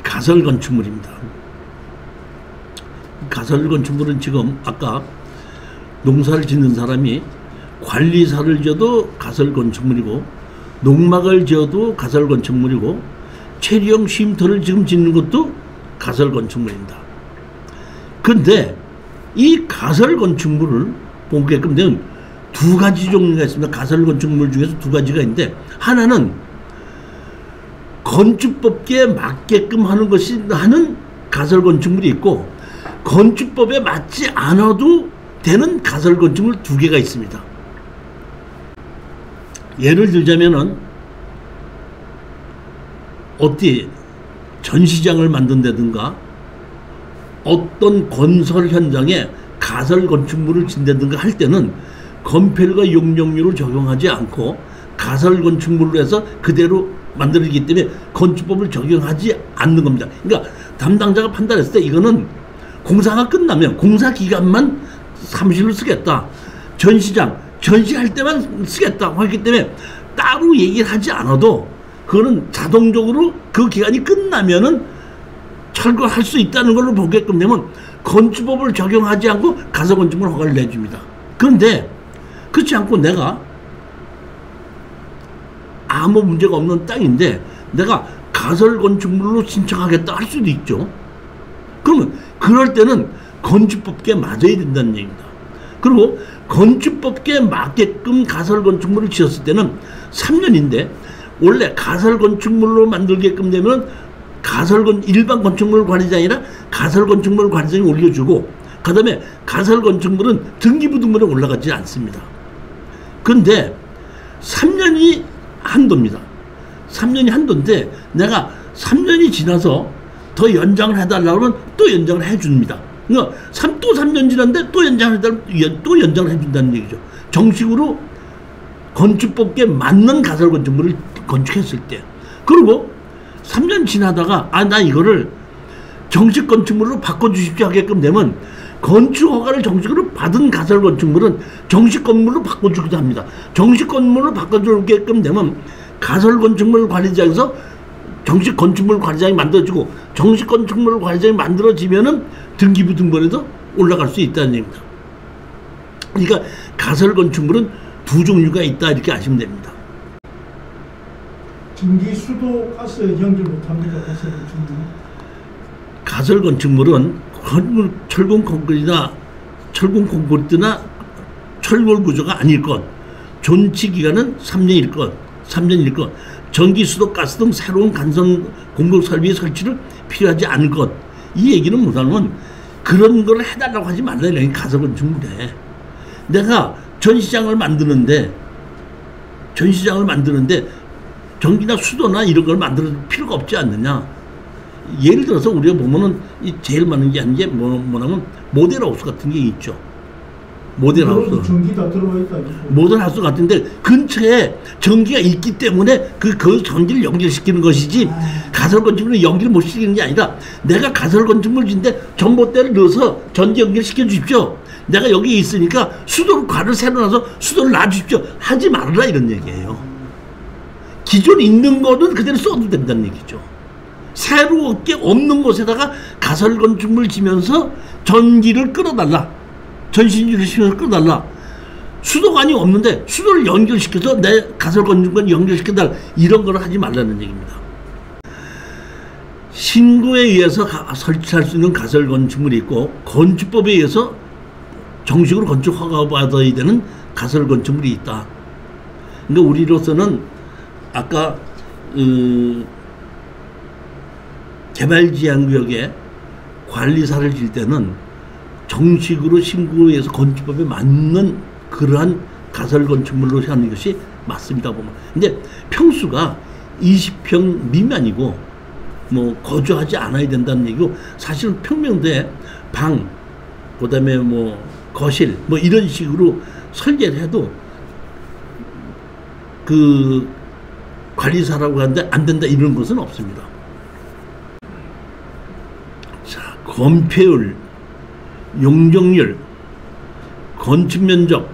가설 건축물입니다. 가설 건축물은 지금 아까 농사를 짓는 사람이 관리사를 지어도 가설 건축물이고, 농막을 지어도 가설 건축물이고, 체리형 쉼터를 지금 짓는 것도 가설 건축물입니다. 그런데 이 가설 건축물을 보게끔 되면 두 가지 종류가 있습니다. 가설 건축물 중에서 두 가지가 있는데, 하나는 건축법계에 맞게끔 하는 가설 건축물이 있고, 건축법에 맞지 않아도 되는 가설 건축물 두 개가 있습니다. 예를 들자면은 어디 전시장을 만든다든가 어떤 건설 현장에 가설 건축물을 짓는다든가 할 때는 건폐율과 용적률을 적용하지 않고 가설 건축물로 해서 그대로 만들어지기 때문에 건축법을 적용하지 않는 겁니다. 그러니까 담당자가 판단했을 때 이거는 공사가 끝나면 공사 기간만 사무실로 쓰겠다, 전시할 때만 쓰겠다 했기 때문에 따로 얘기를 하지 않아도 그거는 자동적으로 그 기간이 끝나면은 철거할 수 있다는 걸로 보게끔 되면 건축법을 적용하지 않고 가설 건축물 허가를 내줍니다. 그런데 그렇지 않고 내가 아무 문제가 없는 땅인데 내가 가설 건축물로 신청하겠다 할 수도 있죠. 그러면 그럴 때는 건축법계에 맞아야 된다는 얘기입니다. 그리고 건축법계에 맞게끔 가설 건축물을 지었을 때는 3년인데, 원래 가설 건축물로 만들게끔 되면 일반 건축물 관리장이라 가설 건축물 관리장이 올려주고, 그 다음에 가설 건축물은 등기부등본에 올라가지 않습니다. 그런데 3년이 한도입니다. 3년이 한도인데 내가 3년이 지나서 더 연장을 해달라고 하면 또 연장을 해줍니다. 그러니까 또 3년 지났는데 또 연장을 해달라면 또 연장을 해준다는 얘기죠. 정식으로 건축법계에 맞는 가설 건축물을 건축했을 때. 그리고 3년 지나다가 나 이거를 정식 건축물로 바꿔주십시오 하게끔 되면 건축 허가를 정식으로 받은 가설 건축물은 정식 건물로 바꿔주기도 합니다. 정식 건물로 바꿔주게끔 되면 가설 건축물 관리장에서 정식 건축물 관리장이 만들어지고, 정식 건축물 관리장이 만들어지면은 등기부등본에도 올라갈 수 있다는 얘기입니다. 그러니까 가설 건축물은 두 종류가 있다 이렇게 아시면 됩니다. 전기, 수도, 가스 연결 못합니다. 가설 건축물은 철근 콘크리트나 철골 구조가 아닐 것, 존치 기간은 3년일 것, 전기, 수도, 가스 등 새로운 간선 공급 설비 설치를 필요하지 않을 것. 이 얘기는 뭐냐면 그런 걸 해달라고 하지 말라는 가설 건축물에. 내가 전시장을 만드는데 전기나 수도나 이런 걸 만들 필요가 없지 않느냐. 예를 들어서 우리가 보면은 제일 많은 게 아닌 게 뭐냐면 모델하우스 같은 게 있죠. 모델하우스. 전기가 들어와 있다. 모델하우스 같은데 근처에 전기가 있기 때문에 그 전기를 연결시키는 것이지, 가설 건축물은 연결 못 시키는 게 아니라, 내가 가설 건축물 짓는데 전봇대를 넣어서 전기 연결시켜 주십시오. 내가 여기 있으니까 관을 새로 놔서 수도를 놔주십시오. 하지 말아라 이런 얘기예요. 기존 있는 거는 그대로 써도 된다는 얘기죠. 새롭게 없는 곳에다가 가설 건축물 지면서 전기를 끌어달라, 전신기를 시켜서 끌어달라, 수도관이 없는데 수도를 연결시켜서 내 가설 건축물 연결시켜달라, 이런 걸 하지 말라는 얘기입니다. 신고에 의해서 설치할 수 있는 가설 건축물이 있고, 건축법에 의해서 정식으로 건축 허가 받아야 되는 가설 건축물이 있다. 그러니까 우리로서는 아까 개발지향구역에 관리사를 질 때는 정식으로 신고에 의해서 건축법에 맞는 그러한 가설 건축물로 하는 것이 맞습니다 보면. 근데 평수가 20평 미만이고 거주하지 않아야 된다는 얘기고, 사실은 평면도에 방, 그 다음에 거실 이런 식으로 설계를 해도 그 관리사라고 하는데 안 된다 이런 것은 없습니다. 자, 건폐율, 용적률, 건축면적,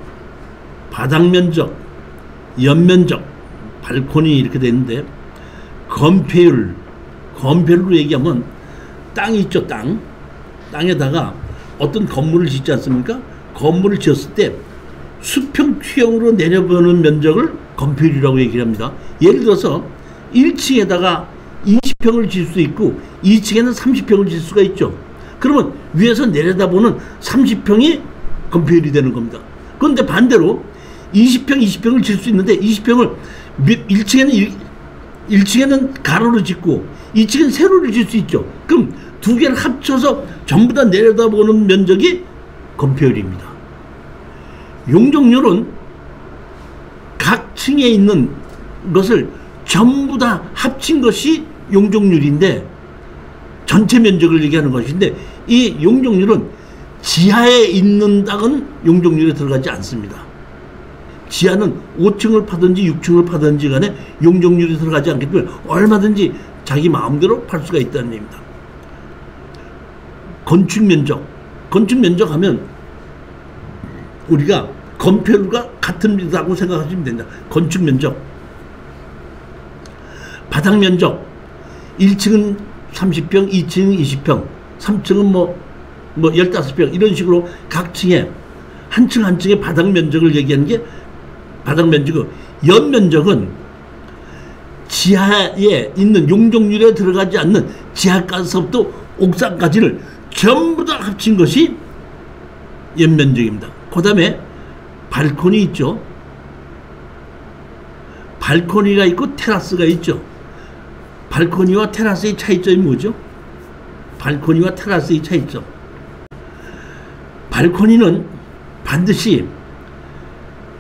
바닥면적, 연면적, 발코니 이렇게 되는데 건폐율로 얘기하면 땅이 있죠. 땅에다가 어떤 건물을 짓지 않습니까? 건물을 지었을 때 수평 투영으로 내려보는 면적을 건폐율이라고 얘기를 합니다. 예를 들어서 1층에다가 20평을 질 수 있고 2층에는 30평을 질 수가 있죠. 그러면 위에서 내려다보는 30평이 건폐율이 되는 겁니다. 그런데 반대로 20평을 질 수 있는데 20평을 1층에는 가로로 짓고 2층에는 세로로 질 수 있죠. 그럼 두 개를 합쳐서 전부 다 내려다보는 면적이 건폐율입니다. 용적률은 각 층에 있는 것을 전부 다 합친 것이 용적률인데 전체 면적을 얘기하는 것인데 이 용적률은 지하에 있는 땅은 용적률에 들어가지 않습니다. 지하는 5층을 파든지 6층을 파든지 간에 용적률이 들어가지 않기 때문에 얼마든지 자기 마음대로 팔 수가 있다는 얘기입니다. 건축면적 하면 우리가 건폐율과 같은 비다고 생각하시면 된다. 건축면적, 바닥면적 1층은 30평, 2층은 20평, 3층은 뭐 15평 이런 식으로 각 층에 한 층 한 층의 바닥면적을 얘기하는 게 바닥면적이고 연면적은 지하에 있는 용적률에 들어가지 않는 지하가서부터 옥상까지를 전부 다 합친 것이 연면적입니다. 그 다음에 발코니 있죠. 발코니가 있고 테라스가 있죠. 발코니와 테라스의 차이점이 뭐죠? 발코니와 테라스의 차이점. 발코니는 반드시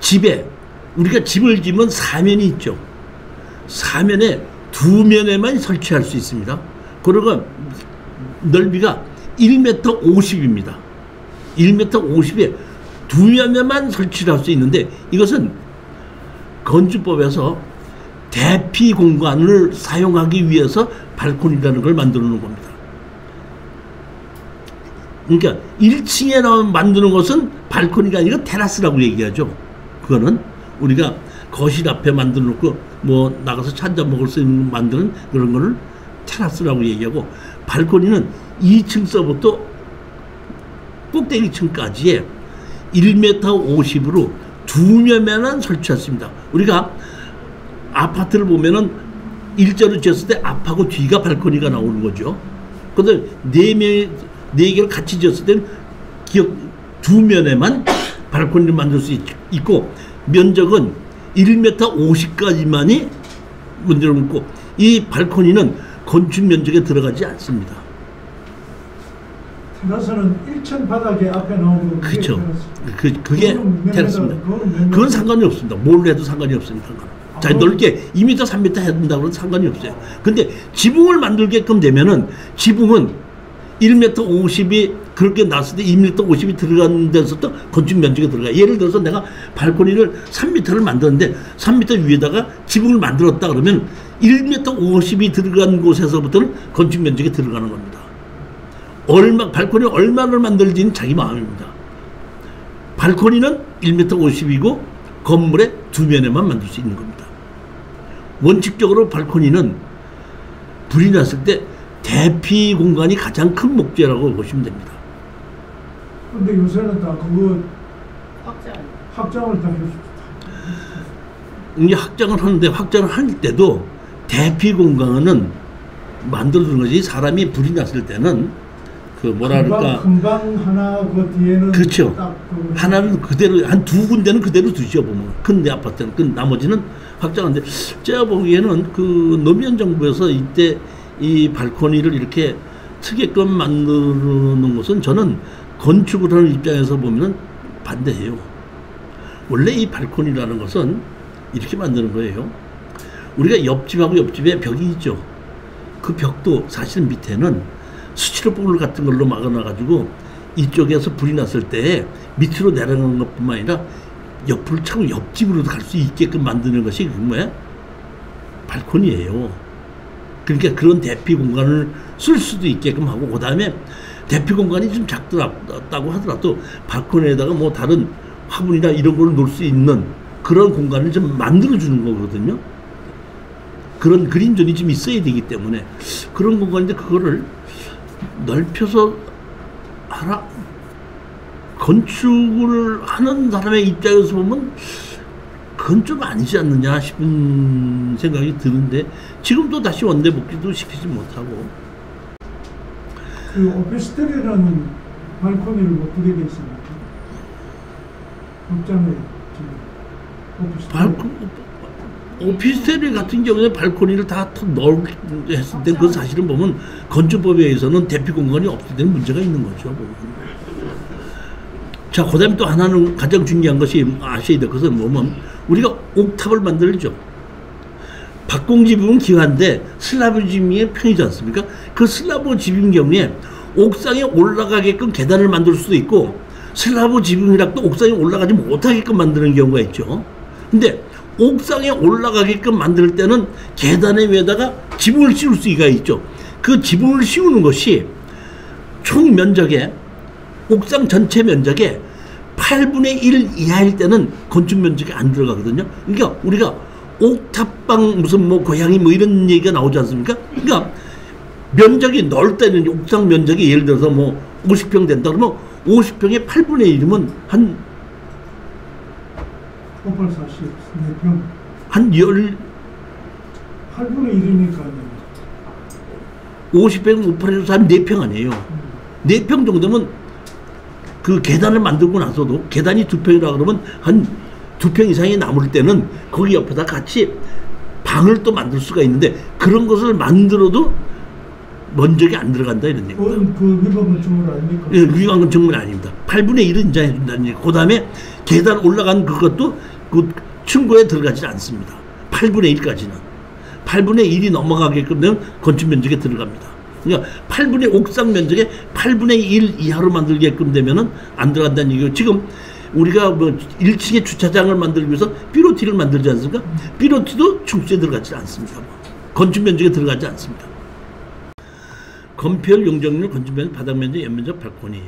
집에 우리가 집을 지으면 사면이 있죠. 사면에 두 면에만 설치할 수 있습니다. 그리고 넓이가 1m 50입니다. 1m 50에 두 면에만 설치를 할 수 있는데 이것은 건축법에서 대피 공간을 사용하기 위해서 발코니라는 걸 만들어 놓은 겁니다. 그러니까 1층에 만드는 것은 발코니가 아니라 테라스라고 얘기하죠. 그거는 우리가 거실 앞에 만들어 놓고 뭐 나가서 차 한잔 먹을 수 있는 만드는 그런 거를 테라스라고 얘기하고 발코니는 2층서부터 꼭대기층까지의 1m 50으로 두 면에만 설치했습니다. 우리가 아파트를 보면은 일자로 지었을 때 앞하고 뒤가 발코니가 나오는 거죠. 그런데 네 개를 같이 지었을 때는 두 면에만 발코니를 만들 수 있고 면적은 1m 50까지만이 만들어 놓고 이 발코니는 건축 면적에 들어가지 않습니다. 테라스는 1층 바닥에 앞에 나오고 그렇죠. 그게 테라스입니다. 그건 상관이 없습니다. 뭘 해도 상관이 없습니다. 자, 넓게 2m, 3m 해야 된다고는 상관이 없어요. 근데 지붕을 만들게끔 되면은 지붕은 1m 50이 그렇게 났을 때 2m 50이 들어가는 데서부터 건축 면적에 들어가요. 예를 들어서 내가 발코니를 3m를 만드는데 3m 위에다가 지붕을 만들었다 그러면 1m 50이 들어간 곳에서부터는 건축 면적에 들어가는 겁니다. 발코니 얼마를 만들지는 자기 마음입니다. 발코니는 1m 50이고 건물의 두 면에만 만들 수 있는 겁니다. 원칙적으로 발코니는 불이 났을 때 대피 공간이 가장 큰 목재라고 보시면 됩니다. 근데 요새는 다 그거 확장을 다 해줍니다. 이게 확장을 하는데 확장을 할 때도 대피 공간은 만들어주는 거지. 사람이 불이 났을 때는 그 뭐랄까 금방 하나 그 뒤에는 그렇죠. 딱 하나는 그대로 한 두 군데는 그대로 두죠 보면 근데 아파트는 그 나머지는 확장하는데 제가 보기에는 그 노무현 정부에서 이때 이 발코니를 이렇게 트게끔 만드는 것은 저는 건축을 하는 입장에서 보면 반대해요. 원래 이 발코니라는 것은 이렇게 만드는 거예요. 우리가 옆집하고 옆집에 벽이 있죠. 그 벽도 사실 밑에는 스티로폼 같은 걸로 막아놔가지고 이쪽에서 불이 났을 때 밑으로 내려가는 것뿐만 아니라 옆을 차고 옆집으로도 갈 수 있게끔 만드는 것이 뭐야? 발코니예요. 그러니까 그런 대피 공간을 쓸 수도 있게끔 하고 그 다음에 대피 공간이 좀 작다고 하더라도 발코니에다가 뭐 다른 화분이나 이런 걸 놓을 수 있는 그런 공간을 좀 만들어주는 거거든요. 그런 그린존이 좀 있어야 되기 때문에 그런 공간인데 그거를 넓혀서 하라. 건축을 하는 사람의 입장에서 보면 그건 좀 아니지 않느냐 싶은 생각이 드는데 지금도 다시 원대 복귀도 시키지 못하고. 그 오피스텔이라는 발코니를 못 두게 돼 있습니다. 없잖아요. 오피스텔 같은 경우에 발코니를 다 넓게 했을 때 그 사실은 보면 건축법에 의해서는 대피 공간이 없을 때는 문제가 있는 거죠. 자, 그 다음에 또 하나는 가장 중요한 것이 아셔야 될 것은 뭐면 우리가 옥탑을 만들죠. 박공 지붕은 기와인데 슬라브 지붕이 편이지 않습니까? 그 슬라브 지붕 경우에 옥상에 올라가게끔 계단을 만들 수도 있고 슬라브 지붕이라도 옥상에 올라가지 못하게끔 만드는 경우가 있죠. 근데 옥상에 올라가게끔 만들 때는 계단에 위에다가 지붕을 씌울 수가 있죠. 그 지붕을 씌우는 것이 총 면적의 옥상 전체 면적의 8분의 1 이하일 때는 건축 면적이 안 들어가거든요. 그러니까 우리가 옥탑방 무슨 뭐 고양이 뭐 이런 얘기가 나오지 않습니까? 그러니까 면적이 넓다는 옥상 면적이 예를 들어서 뭐 50평 된다 그러면 50평의 8분의 1이면 한 5, 8, 40, 4평. 한 8분의 1이니까 50평, 5%에서 한 4평 아니에요. 4평 정도면 그 계단을 만들고 나서도 계단이 2평이라 그러면 한 2평 이상이 남을 때는 거기 옆에다 같이 방을 또 만들 수가 있는데 그런 것을 만들어도 면적이 안 들어간다 이런 얘기입니다. 그 위반 건축물 아닙니까? 예, 위반 건축물 아닙니다. 8분의 1은 인정해 준다는 얘기. 그 다음에 계단 올라간 그것도 그 층고에 들어가지 않습니다. 8분의 1까지는. 8분의 1이 넘어가게끔 되면 건축 면적에 들어갑니다. 그러니까 8분의 옥상 면적에 8분의 1 이하로 만들게끔 되면은 안 들어간다는 얘기고 지금 우리가 뭐 1층에 주차장을 만들기 위해서 삐로티를 만들지 않습니까? 삐로티도 층수에 들어가지 않습니다. 건축 면적에 들어가지 않습니다. 건폐율 용적률 건축 면적 바닥 면적 연면적 발코니